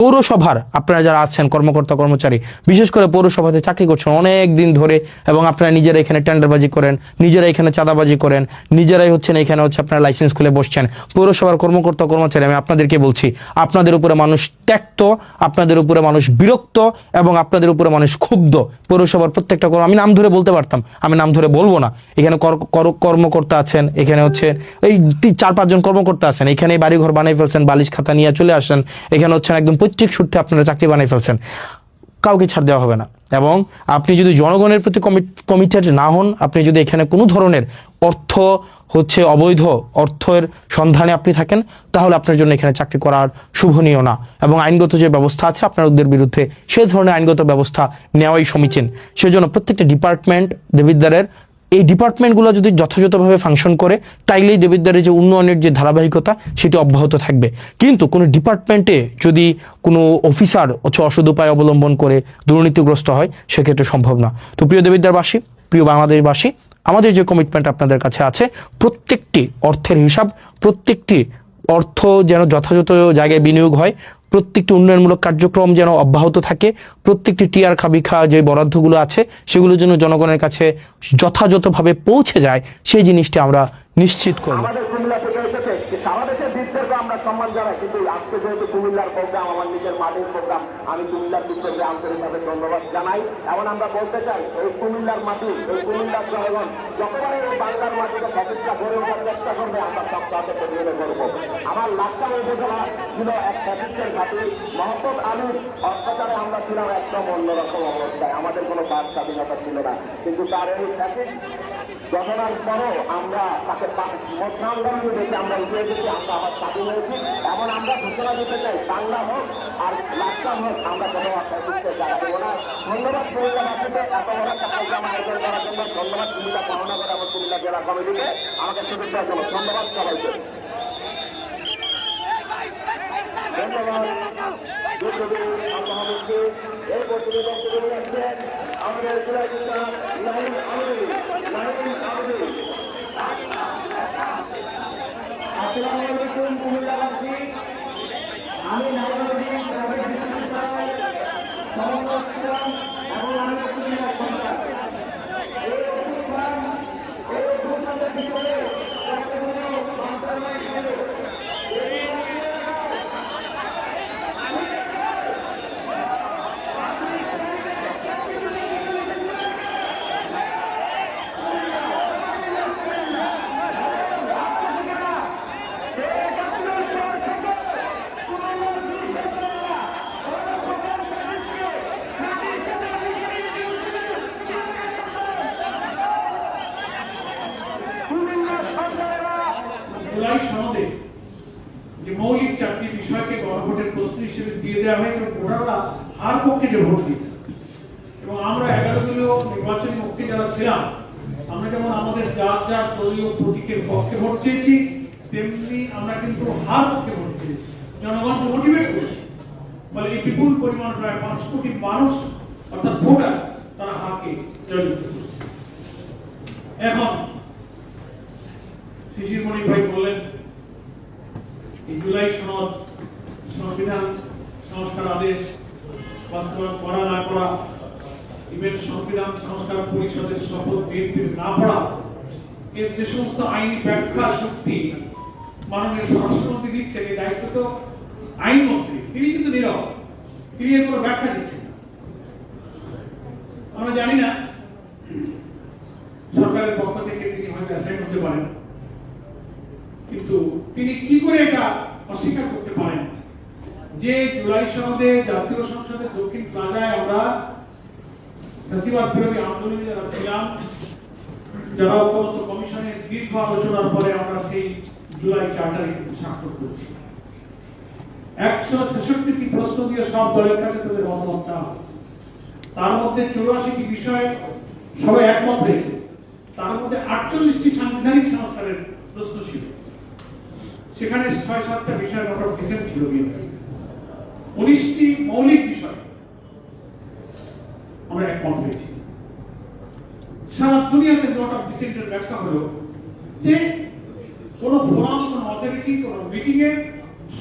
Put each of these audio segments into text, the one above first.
পৌরসভার আপনারা যারা আছেন কর্মকর্তা কর্মচারী, বিশেষ করে পৌরসভাতে চাকরি করছেন অনেক দিন ধরে, এবং আপনারা নিজেরা এখানে টেন্ডারবাজি করেন, নিজেরা এখানে চাঁদাবাজি করেন, নিজেরাই হচ্ছেন এখানে হচ্ছে আপনারা লাইসেন্স খুলে বসছেন। পৌরসভার কর্মকর্তা কর্মচারী, আমি আপনাদেরকে বলছি, আপনাদের উপরে মানুষ ত্যক্ত, আপনাদের উপরে মানুষ বিরক্ত, এবং আপনাদের উপরে মানুষ ক্ষুব্ধ। পৌরসভার প্রত্যেকটা আমি নাম ধরে বলতে পারতাম, আমি নাম ধরে বলবো না। এখানে কর্মকর্তা আছেন, এখানে হচ্ছে এই 4-5 জন কর্মকর্তা আছেন, এখানে বাড়িঘর বানিয়ে ফেলছেন, বালিশ খাতা নিয়ে চলে আসেন, এখানে হচ্ছেন একদম পৈতৃক সূত্রে আপনারা চাকরি বানিয়ে ফেলছেন। কাউকে ছাড় দেওয়া হবে না। এবং আপনি যদি জনগণের প্রতি কমিটেড না হন, আপনি যদি এখানে কোনো ধরনের অবৈধ অর্থের সন্ধানে আপনি থাকেন, তাহলে আপনার জন্য এখানে চাকরি করার শুভনীয় না। এবং আইনগত যে ব্যবস্থা আছে আপনাদের বিরুদ্ধে, সে ধরনের আইনগত ব্যবস্থা নেওয়াই সমীচীন। সেজন্য প্রত্যেকটা ডিপার্টমেন্ট দেবিদ্বারের, এই ডিপার্টমেন্টগুলো যদি যথাযথভাবে ফাংশন করে, তাইলেই দেবিদ্বারের যে উন্নয়নের যে ধারাবাহিকতা সেটি অব্যাহত থাকবে। কিন্তু কোনো ডিপার্টমেন্টে যদি কোনো অফিসার অসৎ উপায় অবলম্বন করে দুর্নীতিগ্রস্ত হয়, সেক্ষেত্রে সম্ভব না। তো প্রিয় দেবিদ্বারবাসী, প্রিয় বাংলাদেশবাসী, আমাদের যে কমিটমেন্ট আপনাদের কাছে আছে, প্রত্যেকটি অর্থের হিসাব, প্রত্যেকটি অর্থ যেন যথাযথ জায়গায় বিনিয়োগ হয়, প্রত্যেকটি উন্নয়নমূলক কার্যক্রম যেন অব্যাহত থাকে, প্রত্যেকটি টিআর খাবিখা যে বরাদ্দগুলো আছে সেগুলো যেন জনগণের কাছে যথাযথভাবে পৌঁছে যায়, সেই জিনিসটি আমরা নিশ্চিত করব। আমাদের কুমিল্লা থেকে এসেছে, সারা দেশের বীরদেরকে আমরা সম্মান জানাই, কিন্তু আজকে যেহেতু কুমিল্লার প্রোগ্রাম, আমার নিজের মাটির প্রোগ্রাম, আমি কুমিল্লার বীরদেরকে আন্তরিকভাবে ধন্যবাদ জানাই। এবং আমরা বলতে চাই, এই কুমিল্লার মাটি, এই কুমিল্লার জনগণ যতবারে এই বাংলার মাটিতে ফ্যাসিস্টরা গড়ে ওঠার চেষ্টা করবে, আমরা সব কাছে প্রতিরোধ করবো। আমার লাকসাম উপজেলা ছিল এক ফ্যাসিস্টের ঘাঁটি। মোহাম্মদ আলীর অত্যাচারে আমরা ছিলাম একদম অন্যরকম অবস্থায়, আমাদের কোনো বাক স্বাধীনতা ছিল না। কিন্তু তার এই ফ্যাসিস্ট ঘটনার পরও আমরা তাকে মধ্যান্দোলনে দেখে আমরা উঠে এসেছি, আমরা আবার স্বাধীন হয়েছি। এবং আমরা ঘোষণা দিতে চাই, বাংলা হোক আর লাকসাম হোক, আমরা কোনো ফ্যাসিস্টের জায়গা দেবো না। ধন্যবাদ কুমিল্লাবাসীকে এত বড় একটা প্রোগ্রাম আয়োজন করার জন্য, ধন্যবাদ কুমিল্লা মহানগর এবং কুমিল্লা জেলা কমিটিকে আমাকে শুভেচ্ছা জন্য ধন্যবাদ সবাইকে। ধন্যবাদ এই প্রতিনিধি বক্তব্য রাখছেন আমাদের জেলা নেতা নাহিদ আহমেদ। আসসালামু আলাইকুম কুমিল্লাবাসী, আমি নাহিদ এবং আমি কুমিল্লা সন্তান। এই অভ্যুত্থানের ভিতরে জুলাই সনদে যে মৌলিক 4টি বিষয়কে গণভোটের প্রশ্ন হিসেবে দিয়ে দেওয়া হয়েছে, ভোটাররা হার পক্ষে যে ভোট দিয়েছে, এবং আমরা 11 দলীয় নির্বাচনী পক্ষে যারা ছিলাম, আমরা যেমন আমাদের যার যার দলীয় প্রতীকের পক্ষে ভোট চেয়েছি, তেমনি আমরা কিন্তু হার পক্ষে ভোট চেয়েছি, জনগণকে মোটিভেট করেছি। বলে এই বিপুল পরিমাণ প্রায় 5 কোটি মানুষ অর্থাৎ ভোটার, তারা হারকে জয়যুক্ত করেছে। এখন শিশির মণি ভাই বললেন, এই জুলাই সনদ, সংবিধান সংস্কার আদেশ বাস্তবায়ন করা না করা, ইভেন সংবিধান সংস্কার পরিষদের শপথ বিএনপির না পড়া, এর যে সমস্ত আইনি ব্যাখ্যা শক্তি মাননীয় স্বরাষ্ট্রমন্ত্রী দিচ্ছেন, এই দায়িত্ব তো আইনমন্ত্রী, তিনি কিন্তু নীরব, তিনি এর কোনো ব্যাখ্যা দিচ্ছেন না। আমরা জানি না সরকারের পক্ষ থেকে তিনি হয়তো অ্যাসাইন হতে পারেন, কিন্তু তিনি কি করে এটা অস্বীকার করতে পারেন যে জুলাই সনদে জাতীয় সংসদের দক্ষিণ প্লাজায় আমরা ফ্যাসিবাদ বিরোধী আন্দোলনে যারা ছিলাম, যারা ঐক্যমত্য কমিশনের দীর্ঘ আলোচনার পরে আমরা সেই জুলাই চার্টারে কিন্তু স্বাক্ষর করছি। 166টি প্রশ্ন দিয়ে সব দলের কাছে তাদের মতামত চাওয়া হচ্ছে। তার মধ্যে 84টি বিষয়ে সবাই একমত হয়েছে, তার মধ্যে 48টি সাংবিধানিক সংস্কারের প্রশ্ন ছিল, সেখানে 6-7টা বিষয় আউট অফ ডিসেন্ট ছিল, 19টি মৌলিক বিষয় আমরা একমত হয়েছি। সারা দুনিয়াতে নোট অফ ডিসেন্টের ব্যাখ্যা হলো যে কোন ফোরাম, কোন অথরিটি, কোন মিটিং এ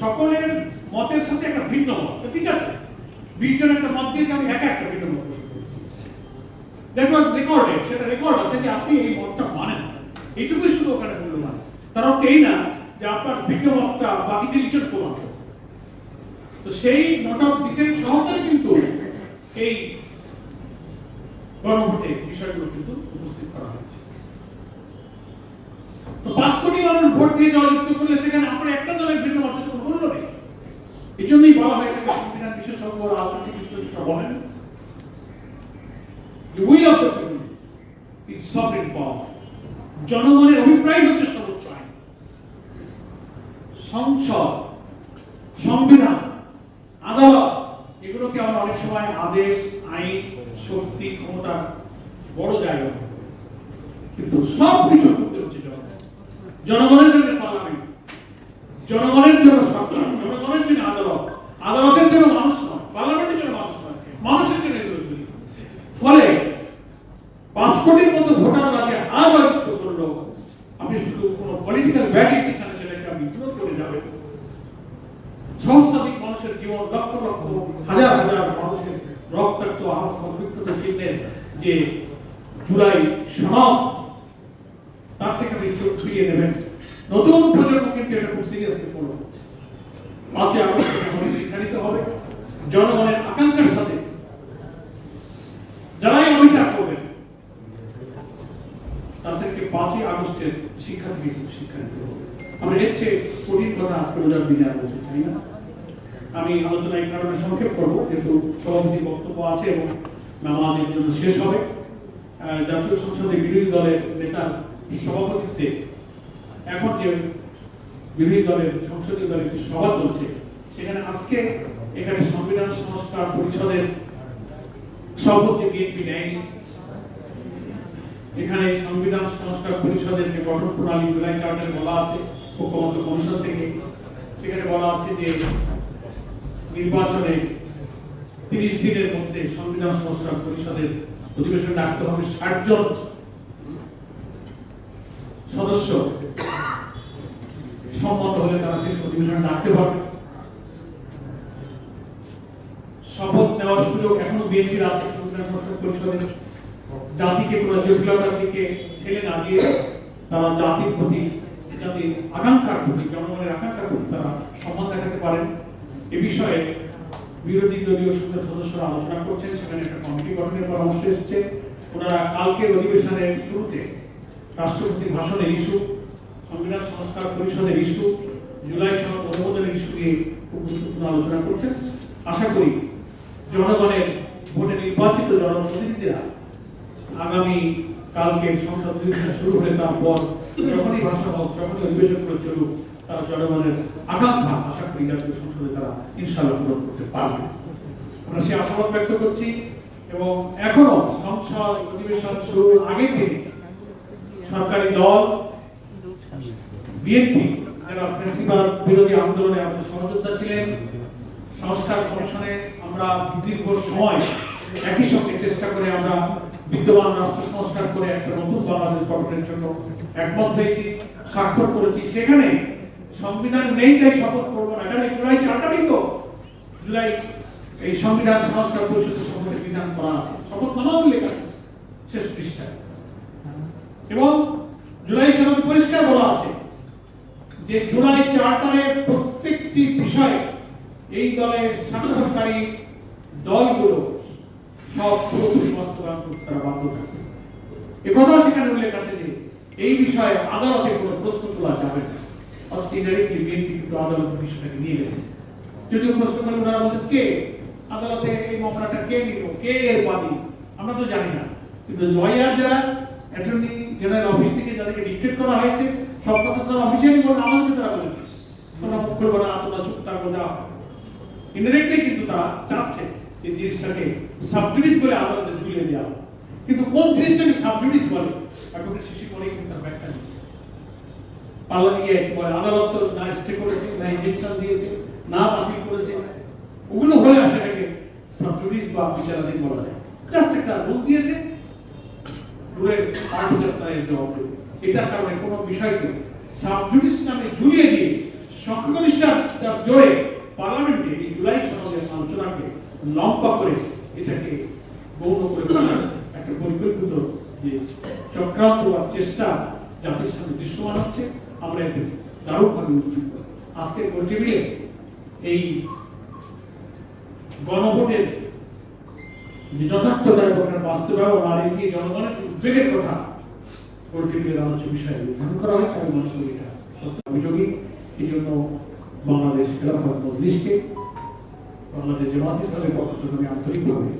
সকলের মতের সাথে একটা ভিন্ন মত, তো ঠিক আছে 20 জন একটা মত দিয়েছে, আমি একা একটা ভিন্ন মত পোষণ করেছি, দ্যাট ওয়াজ রেকর্ডেড, সেটা রেকর্ড আছে যে আপনি এই মতটা মানেন, এইটুকুই শুধু ওখানে মূল্যবান। তার অর্থ এই না যে আপনার ভিন্ন মতটা বাকিতে লিচন প্রমাণ। তো সেই নোট অফ ডিসেন্ট সহকারে কিন্তু এই গণভোটে বিষয়গুলো কিন্তু উপস্থিত করা হয়েছে। তো 5 কোটি মানুষ ভোট দিয়ে জয়যুক্ত করলে সেখানে আপনার একটা দলের ভিন্ন মতের কোনো মূল্য নেই। এই জন্যই বলা হয় যে সংবিধান বিশেষজ্ঞ রাজনৈতিক বিশ্লেষকরা বলেন যে will of the people is sovereign power, জনগণের অভিপ্রায় হচ্ছে সর্বোচ্চ আইন। সংসদ, সংবিধান, আদালত এগুলোকে আমরা অনেক সময় আদেশ, আইন, শক্তি, ক্ষমতা বড় জায়গা, কিন্তু সব কিছু করতে হচ্ছে জনগণের জন্য পার্লামেন্ট, জনগণের জন্য সরকার, জনগণের জন্য আদালত, আদালতের জন্য মানুষ নয়, পার্লামেন্টের জন্য মানুষ নয়, মানুষের জন্য এগুলো তৈরি। ফলে 5 কোটির মতো ভোটাররা যে আদালত করলো, আপনি শুধু কোনো পলিটিক্যাল ভ্যালিডিটি ছাড়া সেটাকে আপনি ইগনোর করে যাবেন। সহস্রাধিক মানুষের জীবন, লক্ষ লক্ষ হাজার হাজার মানুষের রক্তাক্ত আহত বিক্ষত চিহ্নের যে জুলাই সনদ, তার থেকে আপনি চোখ ফিরিয়ে নেবেন। নতুন প্রজন্ম কিন্তু এটা খুব সিরিয়াসলি ফলো করছে। 5ই আগস্ট আমাদের শিক্ষা নিতে হবে জনগণের আকাঙ্ক্ষার সাথে। যারাই অবিচার করবেন তাদেরকে 5ই আগস্টের শিক্ষা থেকে কিন্তু শিক্ষা নিতে হবে। আমরা এর চেয়ে কঠিন কথা আজকে রোজার দিনে আর বলতে চাই না। আমি আলোচনা এই কারণে সংক্ষেপ করবো, যেহেতু সভাপতি বক্তব্য আছে এবং নামাজের জন্য শেষ হবে। জাতীয় সংসদে বিরোধী দলের নেতার সভাপতিত্বে এখন যে বিরোধী দলের সংসদীয় দলের একটি সভা চলছে, সেখানে আজকে এখানে সংবিধান সংস্কার পরিষদের শপথ যে বিএনপি নেয়নি, এখানে সংবিধান সংস্কার পরিষদের যে গঠন প্রণালী জুলাই চার্টারে বলা আছে, ঐক্যমত্য কমিশন থেকে সেখানে বলা আছে যে নির্বাচনে 30 দিনের মধ্যে সংবিধান সংস্কার পরিষদের অধিবেশন ডাকতে হবে। 60 জন সদস্য সম্মত হলে তারা সেই অধিবেশন ডাকতে পারবে। শপথ নেওয়ার সুযোগ এখনো বিএনপির আছে সংবিধান সংস্কার পরিষদে। জাতিকে কোনো জটিলতার দিকে ঠেলে না দিয়ে তারা জাতির প্রতি, জাতির আকাঙ্ক্ষার প্রতি, জনগণের আকাঙ্ক্ষার প্রতি তারা সম্মান দেখাতে পারেন। এ বিষয়ে বিরোধী দলীয় সদস্যরা আলোচনা করছেন, সেখানে একটা কমিটি গঠনের পরামর্শ এসেছে। ওনারা কালকের অধিবেশনের শুরুতে রাষ্ট্রপতির ভাষণের ইস্যু, সংবিধান সংস্কার পরিষদের ইস্যু, জুলাই সনদ অনুমোদনের ইস্যু নিয়ে খুব গুরুত্বপূর্ণ আলোচনা করছেন। আশা করি জনগণের ভোটে নির্বাচিত জনপ্রতিনিধিরা আগামী কালকে সংসদ অধিবেশন শুরু হলে তারপর যখনই ভাষণ হোক, যখনই অধিবেশনগুলো চলুক, তারা জনগণের আকাঙ্ক্ষা আশা করি জাতীয় সংসদে তারা ইনশাআল্লাহ পূরণ করতে পারবে। আমরা সেই আশাবাদ ব্যক্ত করছি। এবং এখনো সংসদ অধিবেশন শুরুর আগের দিনে সরকারি দল বিএনপি, যারা ফ্যাসিবাদ বিরোধী আন্দোলনে আমাদের সহযোদ্ধা ছিলেন, সংস্কার কমিশনে আমরা দীর্ঘ সময় একই সঙ্গে চেষ্টা করে আমরা বিদ্যমান রাষ্ট্র সংস্কার করে একটা নতুন বাংলাদেশ গঠনের জন্য একমত হয়েছি, স্বাক্ষর করেছি। সেখানে সংবিধান নেই তাই শপথ করবো না, কারণ জুলাই চার্টারই তো জুলাই এই সংবিধান সংস্কার পরিষদের সম্পর্কে বিধান করা আছে, শপথ নামাও লেখা শেষ পৃষ্ঠায়। এবং জুলাই সনদে পরিষ্কার বলা আছে যে জুলাই চার্টারের প্রত্যেকটি বিষয়ে এই দলের স্বাক্ষরকারী দলগুলো সব পুরোপুরি বাস্তবায়ন করতে তারা বাধ্য থাকবে। একথাও সেখানে উল্লেখ আছে যে এই বিষয়ে আদালতে কোনো প্রশ্ন তোলা যাবে না। অথচ ইনডাইরেক্টলি বিএনপি কিন্তু আদালতের বিষয়টাকে নিয়ে গেছে। যদিও প্রশ্ন করে ওনারা বলছেন কে আদালতে এই মামলাটা কে নিল, কে এর বাদী, আমরা তো জানি না। কিন্তু লয়ার যারা অ্যাটর্নি জেনারেল অফিস থেকে যাদেরকে ডিক্টেট করা হয়েছে, সব কথা তারা অফিসিয়ালি বলেন, আমাদেরকে তারা বলেন তোমরা মুখ করবে না, তোমরা চুপ থাকবে না। ইনডাইরেক্টলি কিন্তু তারা চাচ্ছে যে জিনিসটাকে সাবজুডিস বলে আদালতে ঝুলিয়ে দেওয়া। কিন্তু কোন জিনিসটাকে সাবজুডিস বলে এখন শিশি করে কিন্তু তার ব্যাখ্যা দিচ্ছে। পার্লামেন্টে বলে আদালত তো না স্টে করেছে, না ইনজেকশন দিয়েছে, না বাতিল করেছে, ওগুলো হলে সেটাকে সাবজুডিস বা বিচারাধীন বলা যায়। জাস্ট একটা রুল দিয়েছে, রুলের পার্টিজার জবাব দেবে। এটার কারণে কোনো বিষয়কে সাবজুডিস নামে ঝুলিয়ে দিয়ে সংখ্যাগরিষ্ঠতার জোরে পার্লামেন্টে এই জুলাই সনদের আলোচনাকে লম্বা করে এটাকে গৌণ করে ফেলার একটা পরিকল্পিত যে চক্রান্ত বা চেষ্টা জাতির সামনে দৃশ্যমান হচ্ছে, আমরা এতে দারুণভাবে উদ্বিগ্ন। আজকের টেবিলে এই গণভোটের যে যথার্থতা এবং বাস্তবায়ন আর এগিয়ে জনগণের যে উদ্বেগের কথা টেবিলের আলোচ্য বিষয়ে নির্ধারণ করা হয়েছে, আমি মনে করি এটা অভিযোগী। এই জন্য বাংলাদেশ খেলাফত মজলিসকে, বাংলাদেশ জামাত ইসলামের পক্ষ থেকে আমি আন্তরিকভাবে